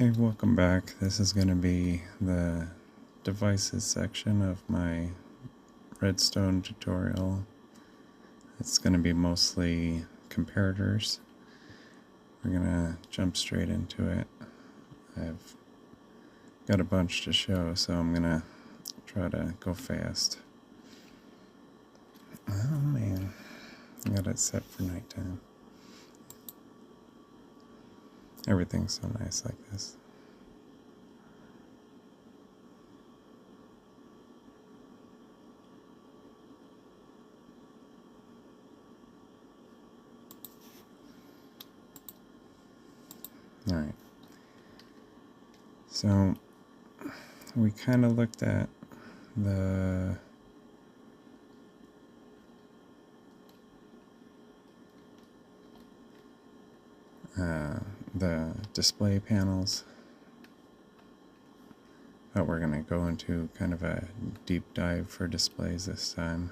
Hey, welcome back. This is going to be the devices section of my Redstone tutorial. It's going to be mostly comparators. We're going to jump straight into it. I've got a bunch to show, so I'm going to try to go fast. Oh man, I got it set for nighttime. Everything's so nice like this. Alright. So, we kind of looked at the display panels, but we're going to go into kind of a deep dive for displays this time.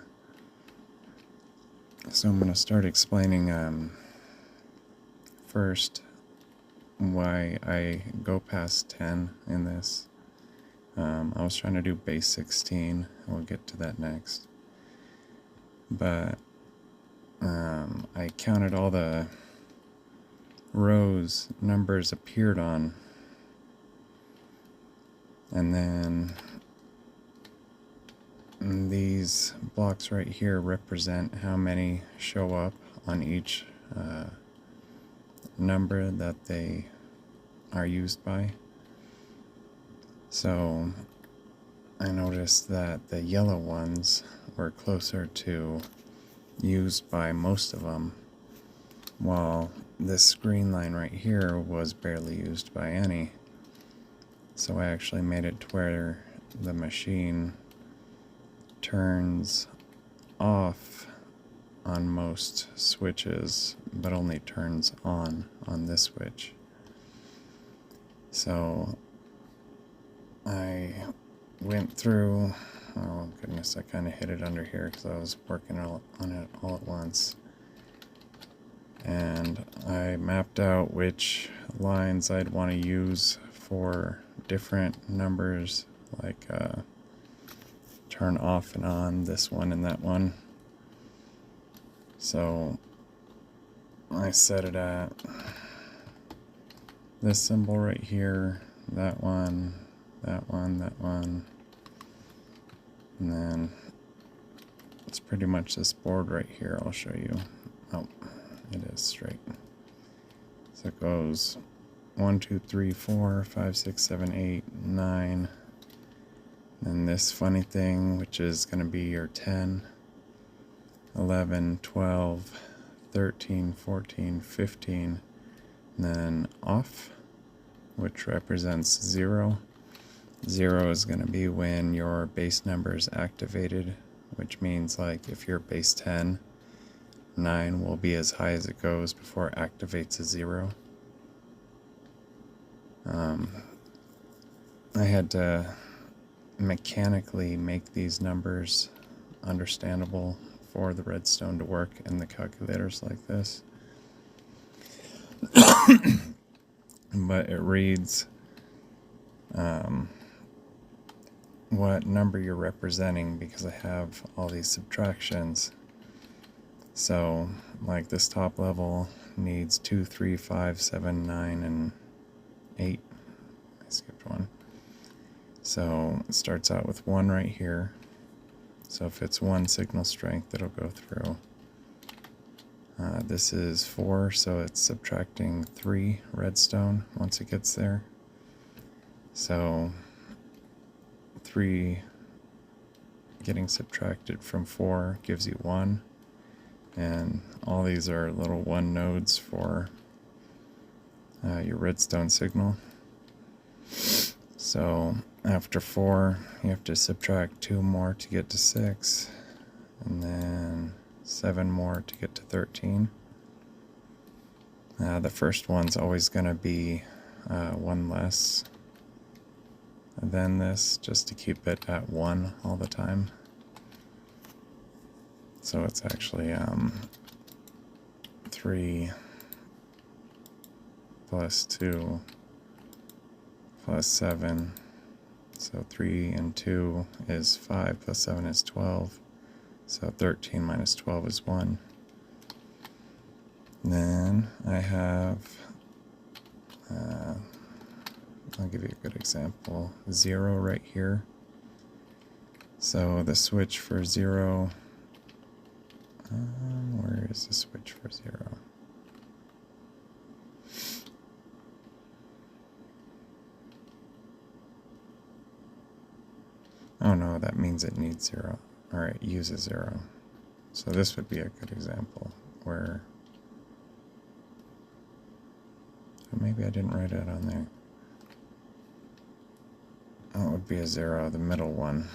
So I'm going to start explaining first why I go past 10 in this. I was trying to do base 16, we'll get to that next, but I counted all the rows numbers appeared on, and then these blocks right here represent how many show up on each number that they are used by. So I noticed that the yellow ones were closer to used by most of them, while this green line right here was barely used by any. So I actually made it to where the machine turns off on most switches, but only turns on this switch. So I went through, oh goodness, I kind of hid it under here because I was working on it all at once. And I mapped out which lines I'd want to use for different numbers, like turn off and on this one and that one. So I set it at this symbol right here, that one, that one, that one, and then it's pretty much this board right here. I'll show you. Oh, it is straight. So it goes 1, 2, 3, 4, 5, 6, 7, 8, 9. And this funny thing, which is going to be your 10, 11, 12, 13, 14, 15, and then off, which represents 0. 0 is going to be when your base number is activated, which means like if you're base 10, 9 will be as high as it goes before it activates a 0. I had to mechanically make these numbers understandable for the Redstone to work in the calculators like this. But it reads what number you're representing because I have all these subtractions. So like this top level needs 2, 3, 5, 7, 9, and 8. I skipped one. So it starts out with 1 right here. So if it's 1 signal strength, it'll go through. This is 4, so it's subtracting 3 redstone once it gets there. So 3 getting subtracted from 4 gives you 1. And all these are little 1 nodes for your redstone signal. So after 4, you have to subtract 2 more to get to 6, and then 7 more to get to 13. The first one's always going to be 1 less than this, just to keep it at 1 all the time. So it's actually 3 plus 2 plus 7. So 3 and 2 is 5, plus 7 is 12. So 13 minus 12 is 1. Then I have, I'll give you a good example, 0 right here. So the switch for 0, where is the switch for 0? Oh no, that means it needs 0, or it uses 0. So this would be a good example where, or maybe I didn't write it on there. Oh, it would be a 0, the middle one.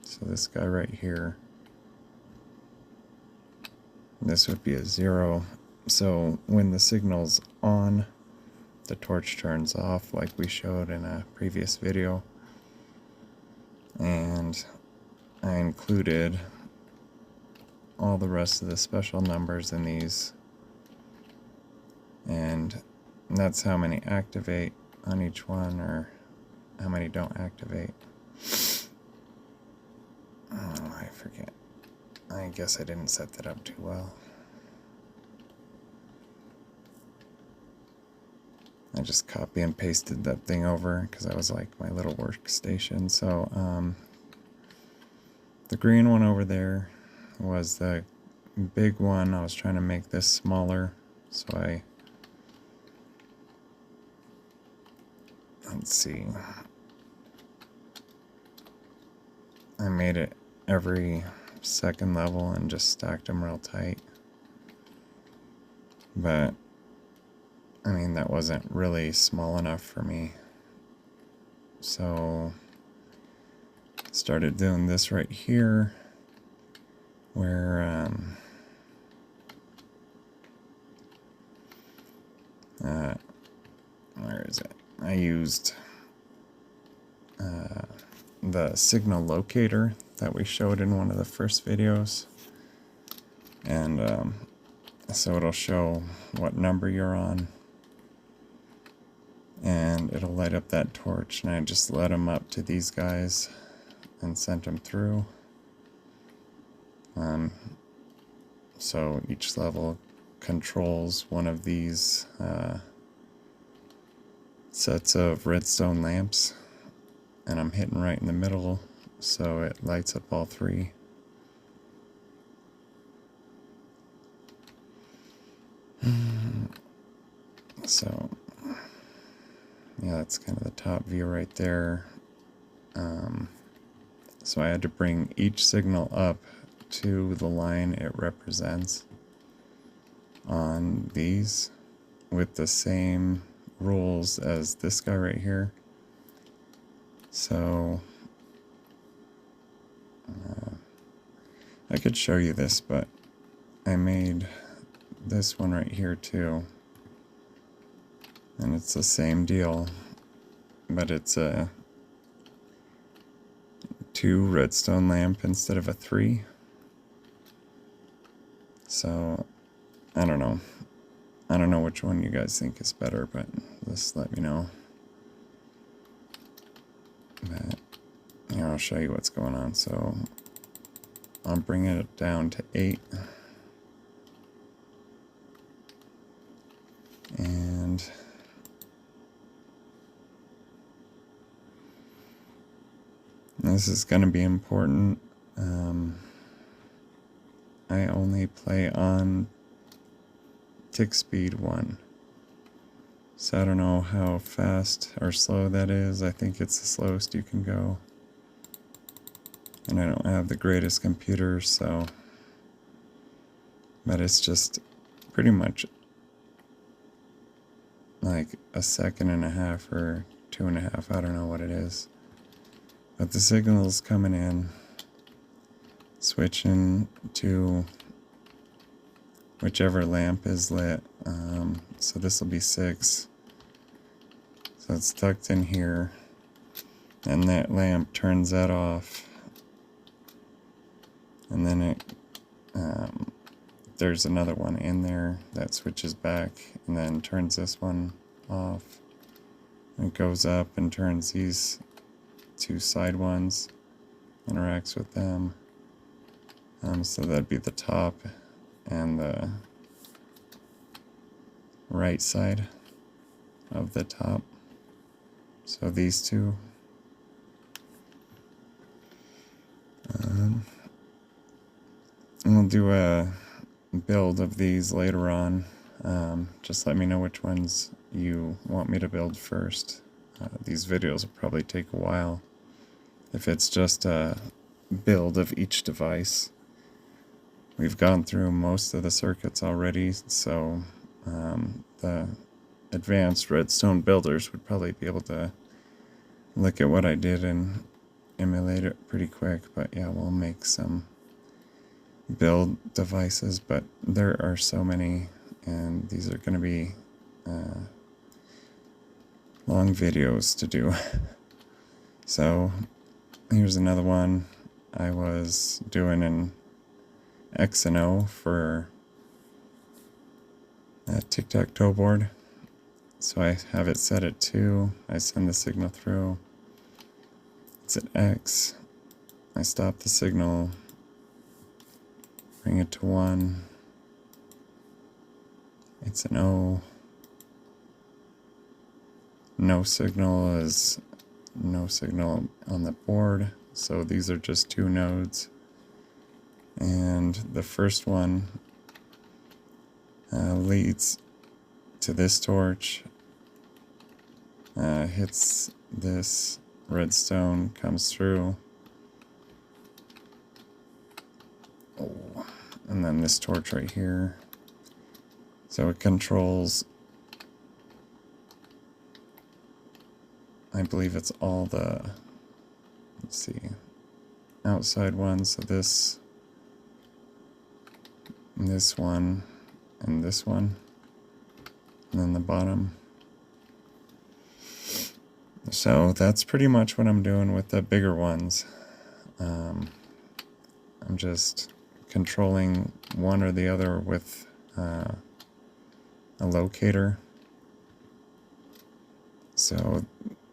So this guy right here, this would be a 0. So when the signal's on, the torch turns off like we showed in a previous video. And I included all the rest of the special numbers in these. And that's how many activate on each one, or how many don't activate. Oh, I forget. I guess I didn't set that up too well. I just copy and pasted that thing over because that was like my little workstation. So the green one over there was the big one. I was trying to make this smaller, so let's see, I made it every second level and just stacked them real tight. But I mean, that wasn't really small enough for me. So started doing this right here, where where is it? I used the signal locator that we showed in one of the first videos, and so it'll show what number you're on, and it'll light up that torch, and I just led them up to these guys and sent them through. So each level controls one of these sets of redstone lamps, and I'm hitting right in the middle, so it lights up all three. So yeah, that's kind of the top view right there. So I had to bring each signal up to the line it represents on these with the same rules as this guy right here. So I could show you this, but I made this one right here too, and it's the same deal, but it's a 2 redstone lamp instead of a 3. So I don't know which one you guys think is better, but just let me know. But here, I'll show you what's going on. So I'm bringing it down to 8. And this is going to be important. I only play on tick speed 1. So I don't know how fast or slow that is. I think it's the slowest you can go. And I don't have the greatest computer, so... But it's just pretty much like a second and a half or 2.5. I don't know what it is. But the signal's coming in, switching to whichever lamp is lit. So this will be 6. So it's tucked in here, and that lamp turns that off. And then it there's another one in there that switches back and then turns this one off. It goes up and turns these two side ones, interacts with them. So that'd be the top and the right side of the top. So these two. And we'll do a build of these later on. Just let me know which ones you want me to build first. These videos will probably take a while if it's just a build of each device. We've gone through most of the circuits already, so the advanced redstone builders would probably be able to look at what I did and emulate it pretty quick. But yeah, we'll make some build devices, but there are so many, and these are going to be long videos to do. So here's another one. I was doing an X and O for a tic-tac-toe board. So I have it set at 2. I send the signal through. It's at X. I stop the signal. Bring it to 1. It's an O. No signal is no signal on the board. So these are just 2 nodes. And the first one leads to this torch, hits this redstone, comes through. Oh, and then this torch right here. So it controls, I believe it's all the, let's see, outside ones. So this one, and this one, and then the bottom. So that's pretty much what I'm doing with the bigger ones. I'm just controlling one or the other with a locator. So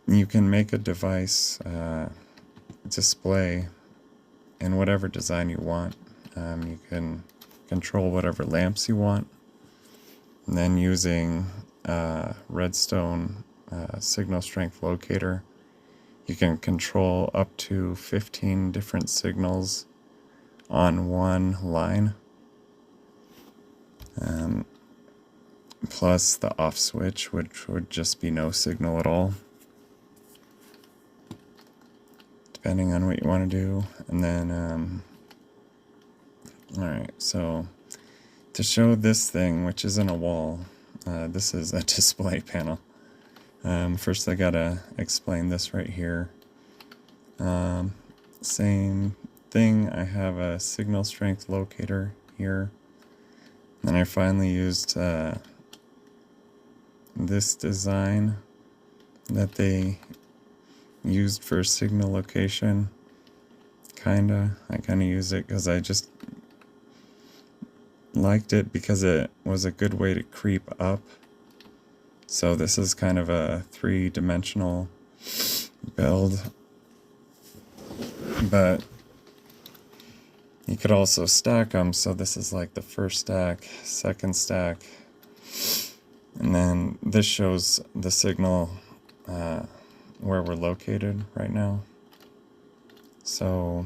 you can make a device display in whatever design you want. You can control whatever lamps you want, and then using Redstone signal strength locator, you can control up to 15 different signals on one line, plus the off switch, which would just be no signal at all, depending on what you want to do. And then alright, so to show this thing, which isn't a wall, this is a display panel. First I gotta explain this right here. Same thing, I have a signal strength locator here. Then I finally used this design that they used for signal location. I kinda use it because I just liked it because it was a good way to creep up. So this is kind of a 3-dimensional build, but you could also stack them. So this is like the first stack, second stack, and then this shows the signal where we're located right now. So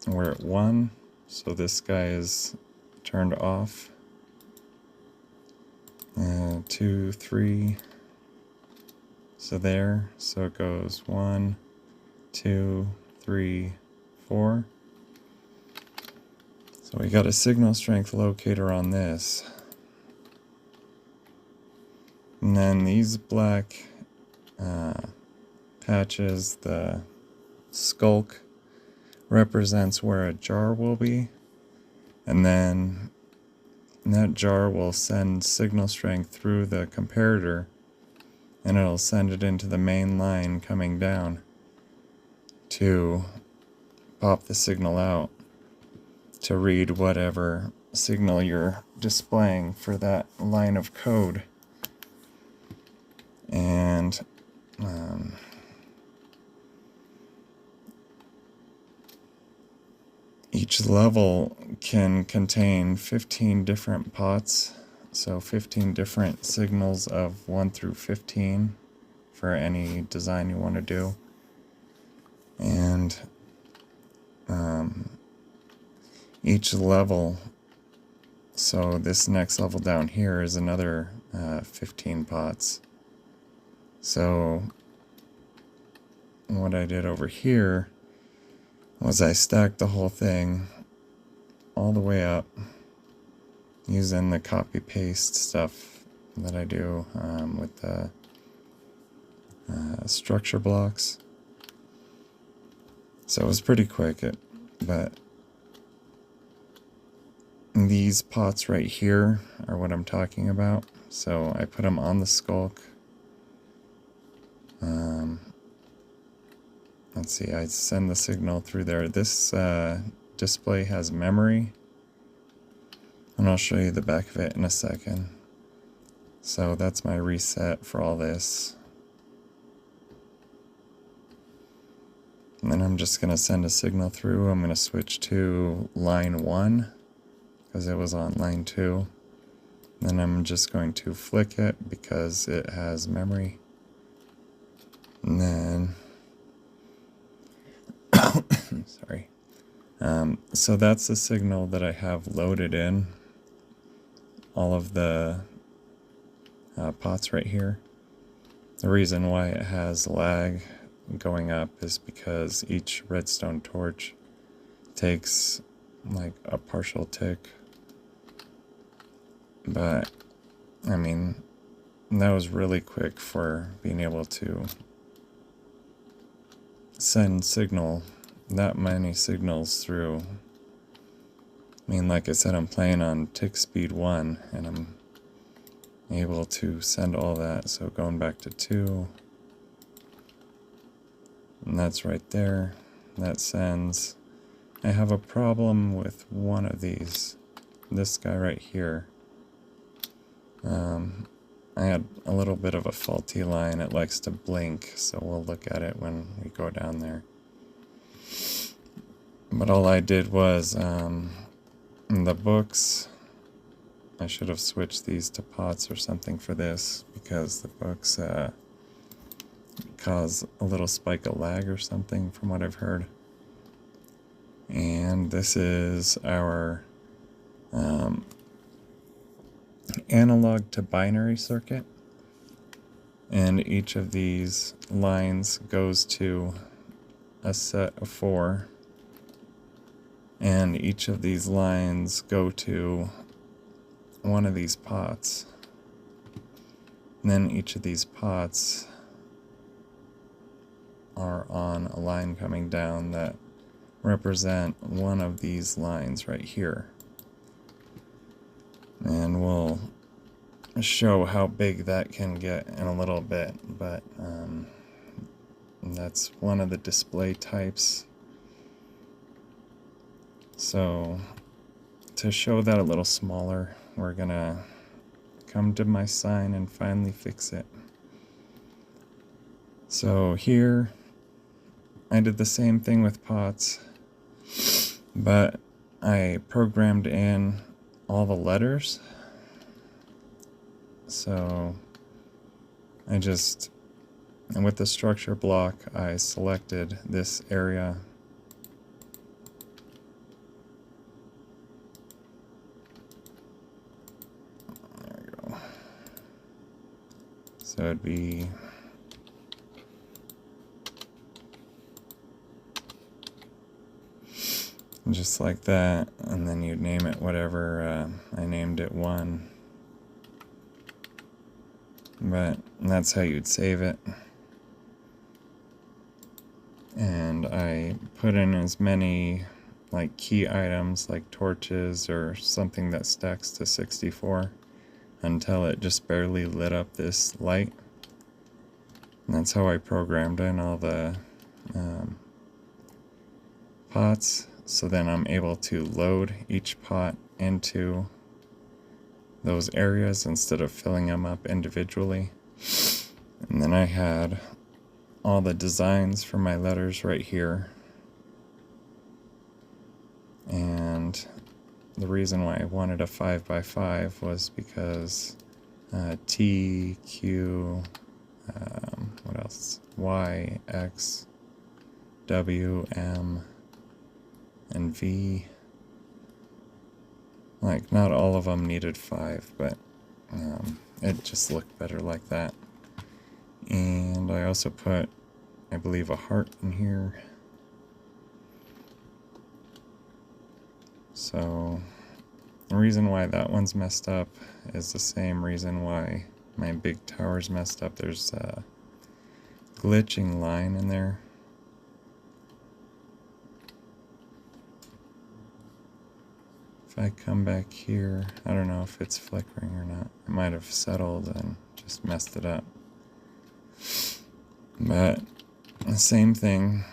we're at 1, so this guy is turned off. 2, 3, so there, so it goes 1, 2, 3, 4. So we got a signal strength locator on this. And then these black patches, the skulk represents where a jar will be, and then that jar will send signal strength through the comparator, and it'll send it into the main line coming down to pop the signal out to read whatever signal you're displaying for that line of code. each level can contain 15 different pots, so 15 different signals of 1 through 15 for any design you want to do. And each level, so this next level down here is another 15 pots. So what I did over here was I stacked the whole thing all the way up using the copy paste stuff that I do with the structure blocks. So it was pretty quick, but these pots right here are what I'm talking about. So I put them on the skulk. Let's see, I send the signal through there. This display has memory, and I'll show you the back of it in a second. So that's my reset for all this. And then I'm just going to send a signal through. I'm going to switch to line 1 because it was on line 2. Then I'm just going to flick it because it has memory. And then sorry. So that's the signal that I have loaded in all of the pots right here. The reason why it has lag going up is because each redstone torch takes like a partial tick. But I mean, that was really quick for being able to send that many signals through. I mean, like I said, I'm playing on tick speed 1 and I'm able to send all that. So going back to 2, and that's right there. That sends. I have a problem with one of these. This guy right here. I had a little bit of a faulty line. It likes to blink, so we'll look at it when we go down there. But all I did was, in the books, I should have switched these to pots or something for this, because the books cause a little spike of lag or something from what I've heard. And this is our analog to binary circuit, and each of these lines goes to a set of 4, and each of these lines go to one of these pots, and then each of these pots are on a line coming down that represent one of these lines right here. And we'll show how big that can get in a little bit, but that's one of the display types. So to show that a little smaller, we're gonna come to my sign and finally fix it. So here I did the same thing with pots, but I programmed in all the letters. So and with the structure block, I selected this area. There we go. So it'd be just like that, and then you'd name it whatever. I named it 1, but that's how you'd save it. And I put in as many like key items like torches or something that stacks to 64 until it just barely lit up this light. And that's how I programmed in all the pots. So then I'm able to load each pot into those areas instead of filling them up individually. And then I had all the designs for my letters right here. And the reason why I wanted a 5x5 was because T, Q, what else? Y, X, W, M, and V. Like, not all of them needed 5, but it just looked better like that. And I also put, I believe, a heart in here. So the reason why that one's messed up is the same reason why my big tower's messed up. There's a glitching line in there. If I come back here, I don't know if it's flickering or not. It might have settled and just messed it up. But the same thing.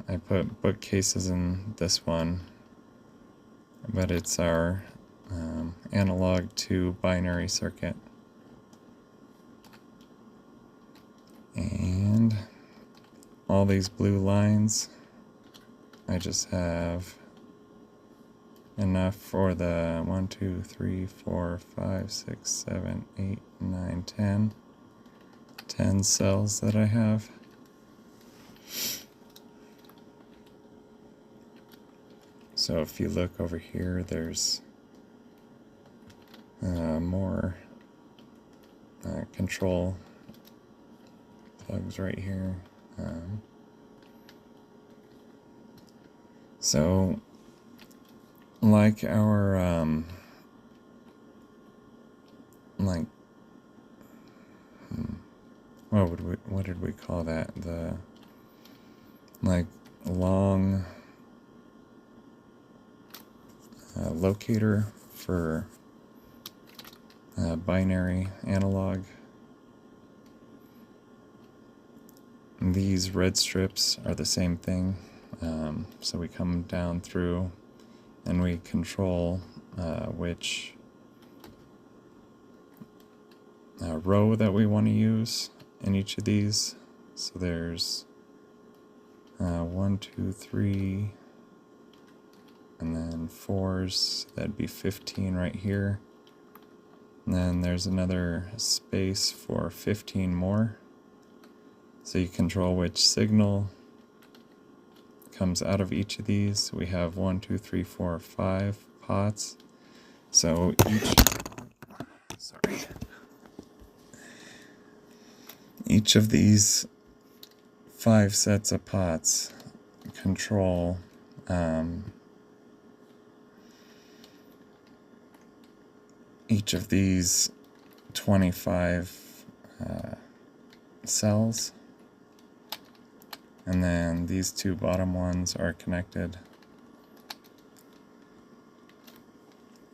I put bookcases in this one, but it's our analog to binary circuit. And all these blue lines, I just have enough for the 1, 2, 3, 4, 5, 6, 7, 8, 9, 10 cells that I have. So if you look over here, there's more control plugs right here. So like our like what did we call that? The like long locator for binary analog. These red strips are the same thing. So we come down through and we control which row that we want to use in each of these. So there's 1, 2, 3, and then 4s, that'd be 15 right here. And then there's another space for 15 more. So you control which signal comes out of each of these. We have 1, 2, 3, 4, 5 pots. So each of these 5 sets of pots control each of these 25 cells. And then these 2 bottom ones are connected.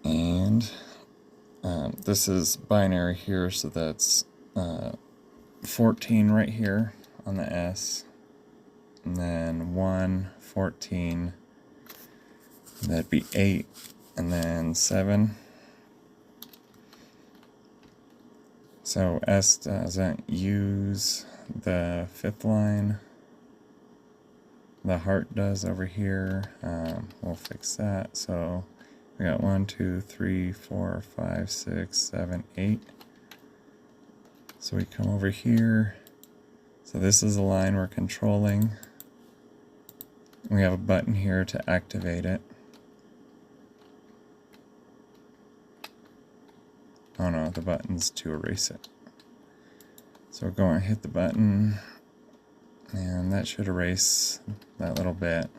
And this is binary here, so that's 14 right here on the S. And then 1, 14, that'd be 8, and then 7. So S doesn't use the 5th line. The heart does over here. We'll fix that. So we got 1, 2, 3, 4, 5, 6, 7, 8. So we come over here. So this is the line we're controlling. We have a button here to activate it. Oh no, the button's to erase it. So we're going to hit the button, and that should erase that little bit.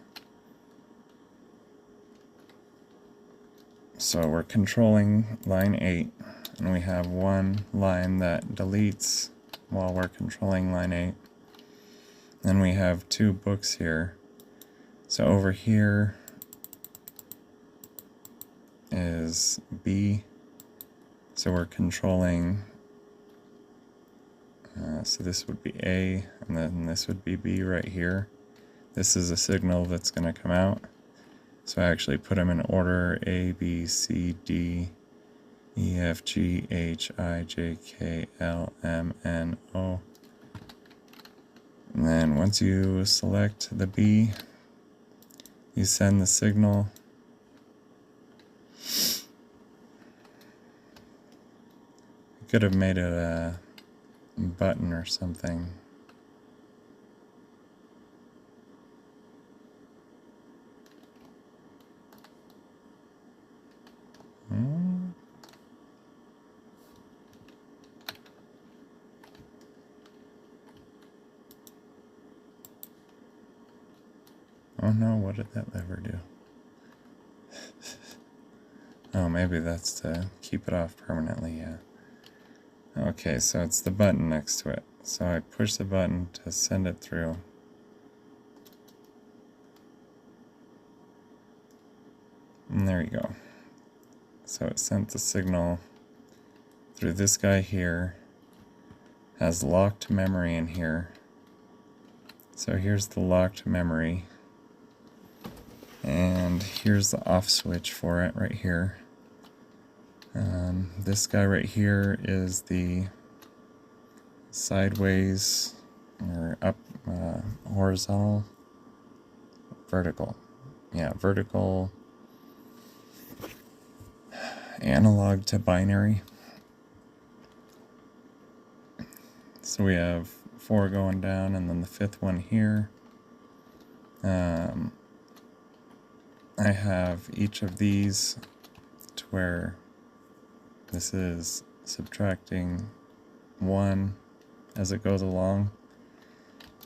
So we're controlling line 8, and we have one line that deletes while we're controlling line 8. Then we have 2 books here. So over here is B. So we're controlling, so this would be A, and then this would be B right here. This is a signal that's going to come out. So I actually put them in order: A, B, C, D, E, F, G, H, I, J, K, L, M, N, O. And then once you select the B, you send the signal. You could have made it a button or something. Oh no, what did that lever do? Oh, maybe that's to keep it off permanently, yeah. Okay, so it's the button next to it. So I push the button to send it through. And there you go. So it sent the signal through this guy here. Has locked memory in here. So here's the locked memory. And here's the off switch for it right here. This guy right here is the sideways or up, horizontal, vertical. Yeah, vertical analog to binary. So we have 4 going down and then the 5th one here. I have each of these to where this is subtracting 1 as it goes along.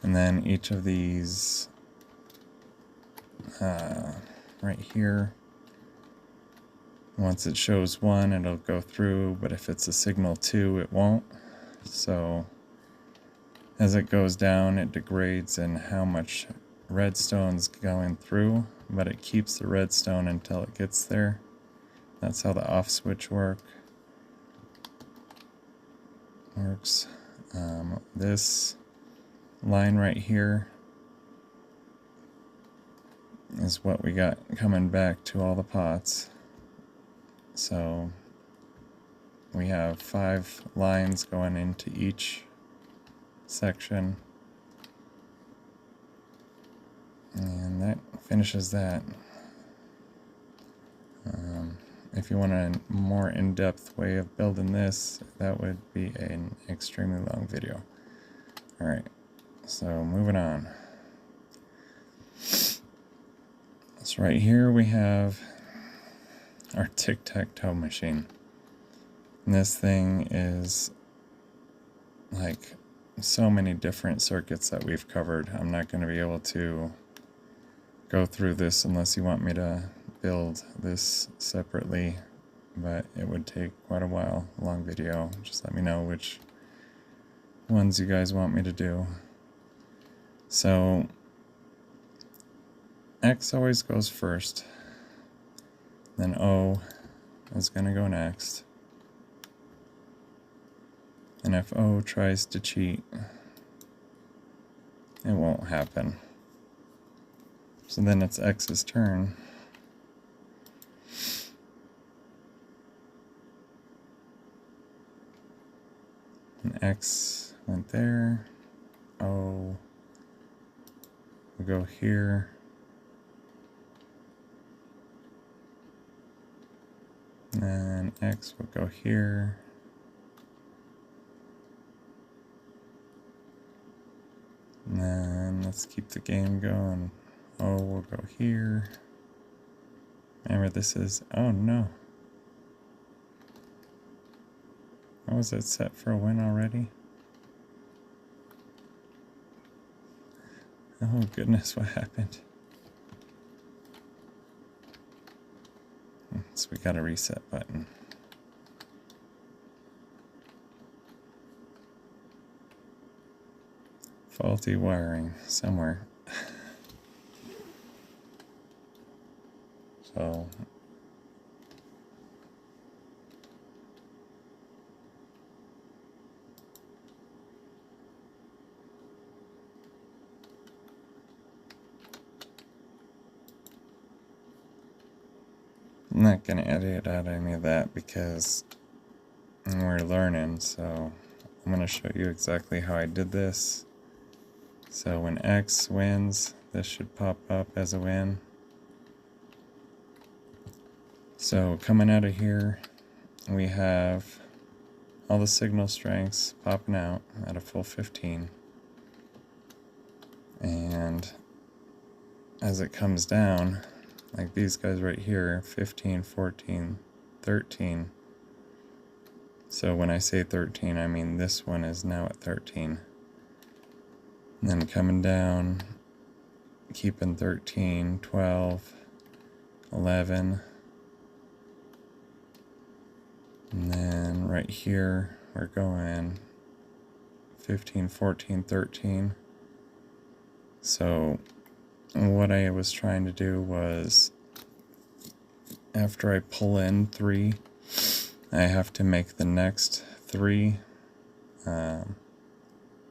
And then each of these right here, once it shows 1, it'll go through, but if it's a signal 2, it won't. So as it goes down, it degrades in how much redstone's going through, but it keeps the redstone until it gets there. That's how the off switch works. This line right here is what we got coming back to all the pots. So we have 5 lines going into each section. And that finishes that. If you want a more in-depth way of building this, that would be an extremely long video. Alright, so moving on. So right here we have our tic-tac-toe machine. And this thing is like so many different circuits that we've covered. I'm not going to be able to go through this unless you want me to build this separately, but it would take quite a while, long video. Just let me know which ones you guys want me to do. So X always goes first, then O is going to go next. And if O tries to cheat, it won't happen. So then it's X's turn. And X went there. O will go here. And then X will go here. And then let's keep the game going. O will go here. Remember, this is, oh no. How was it set for a win already? Oh goodness, what happened? So we got a reset button. Faulty wiring somewhere. So I'm not going to edit out any of that because we're learning, so I'm going to show you exactly how I did this. So when X wins, this should pop up as a win. So coming out of here, we have all the signal strengths popping out at a full 15. And as it comes down, like these guys right here, 15, 14, 13. So when I say 13, I mean this one is now at 13. And then coming down, keeping 13, 12, 11. And then right here, we're going 15, 14, 13. So what I was trying to do was, after I pull in 3, I have to make the next 3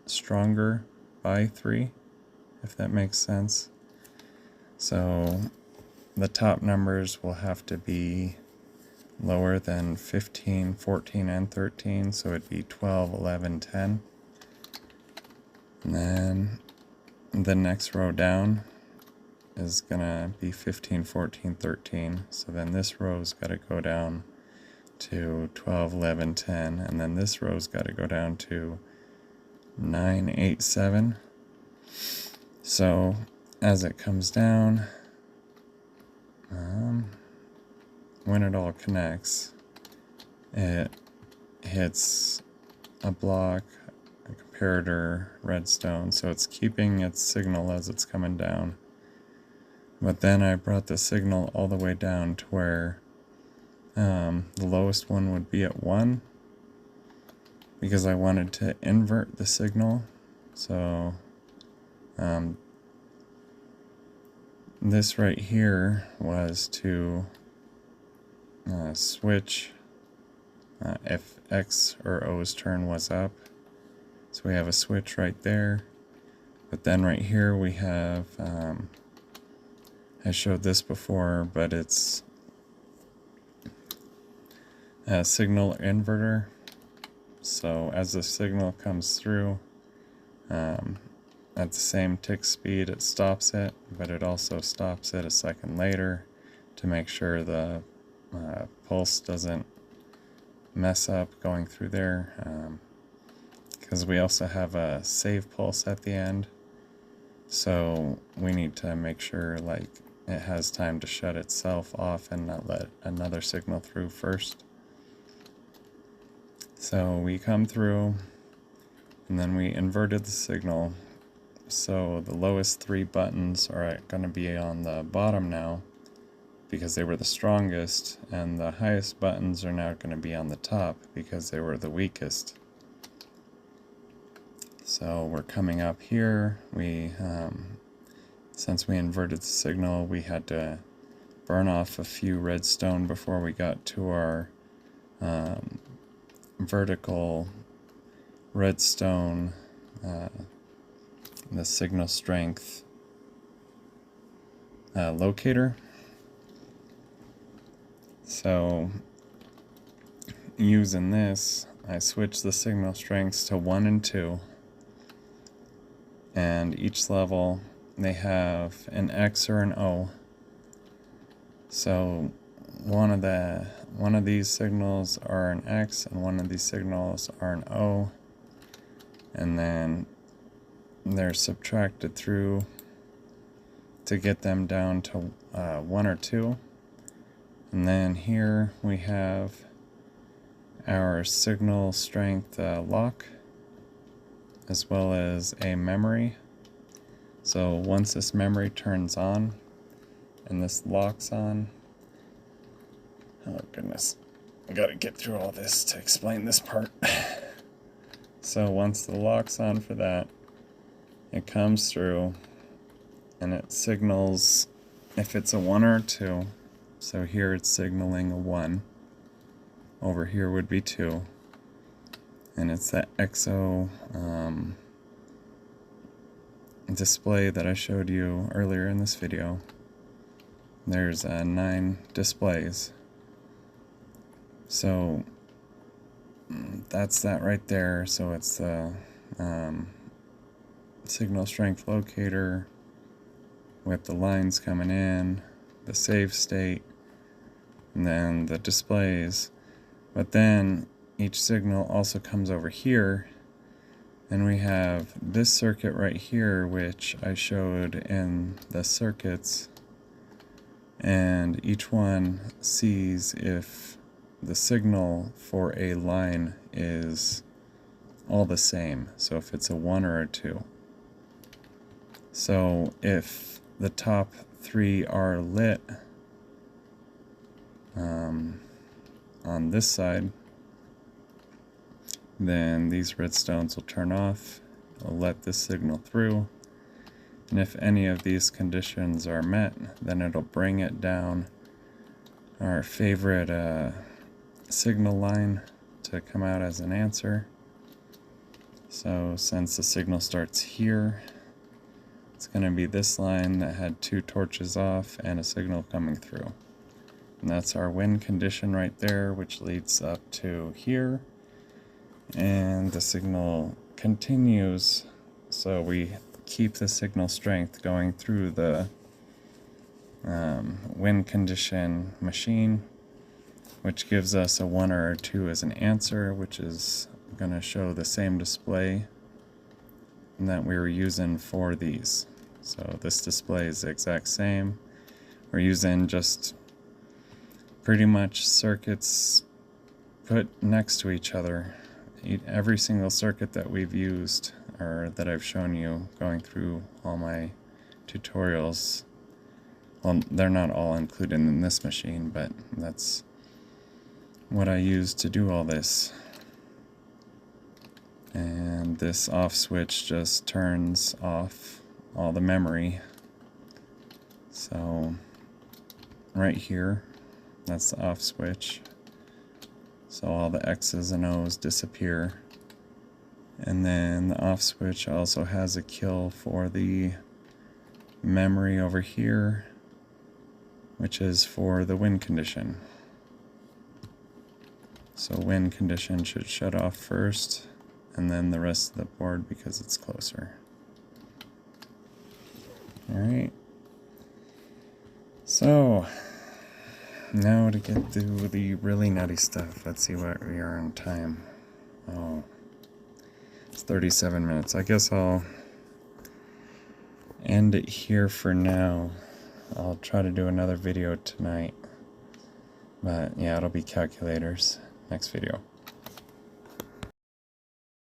stronger by 3, if that makes sense. So the top numbers will have to be lower than 15, 14, and 13, so it'd be 12, 11, 10. And then the next row down is gonna be 15, 14, 13. So then this row's gotta go down to 12, 11, 10, and then this row's gotta go down to 9, 8, 7. So as it comes down, when it all connects, it hits a block, a comparator, redstone, so it's keeping its signal as it's coming down. But then I brought the signal all the way down to where the lowest one would be at 1, because I wanted to invert the signal. So this right here was to switch if X or O's turn was up. So we have a switch right there. But then right here we have, I showed this before, but it's a signal inverter. So as the signal comes through, at the same tick speed, it stops it, but it also stops it a second later to make sure the pulse doesn't mess up going through there, because we also have a save pulse at the end, so we need to make sure like it has time to shut itself off and not let another signal through first. So we come through, and then we inverted the signal, so the lowest 3 buttons are going to be on the bottom now because they were the strongest, and the highest buttons are now going to be on the top because they were the weakest. So we're coming up here. We since we inverted the signal, we had to burn off a few redstone before we got to our vertical redstone, the signal strength locator. So using this, I switched the signal strengths to 1 and 2, and each level they have an X or an O. So one of these signals are an X and one of these signals are an O, and then they're subtracted through to get them down to 1 or 2. And then here we have our signal strength lock, as well as a memory. So once this memory turns on and this locks on, oh goodness, I gotta get through all this to explain this part. So once the lock's on for that, it comes through and it signals if it's a 1 or a 2. So here it's signaling a 1. Over here would be 2. And it's that XO display that I showed you earlier in this video. There's 9 displays. So that's that right there. So it's the signal strength locator with the lines coming in, the save state, and then the displays. But then each signal also comes over here, and we have this circuit right here, which I showed in the circuits, and each one sees if the signal for a line is all the same, so if it's a 1 or a 2. So if the top 3 are lit on this side, then these redstones will turn off. It'll let this signal through, and if any of these conditions are met, then it'll bring it down our favorite signal line to come out as an answer. So since the signal starts here, it's going to be this line that had 2 torches off and a signal coming through. And that's our win condition right there, which leads up to here. And the signal continues, so we keep the signal strength going through the win condition machine, which gives us a 1 or a 2 as an answer, which is going to show the same display that we were using for these. So this display is the exact same. We're using just pretty much circuits put next to each other. Every single circuit that we've used, or that I've shown you going through all my tutorials, well, they're not all included in this machine, but that's what I use to do all this. And this off switch just turns off all the memory. So right here, that's the off switch. So all the X's and O's disappear. And then the off switch also has a kill for the memory over here, which is for the win condition. So win condition should shut off first, and then the rest of the board because it's closer. Alright. So now to get through the really nutty stuff. Let's see what we are on time. Oh, it's 37 minutes. I guess I'll end it here for now. I'll try to do another video tonight. But yeah, it'll be calculators next video.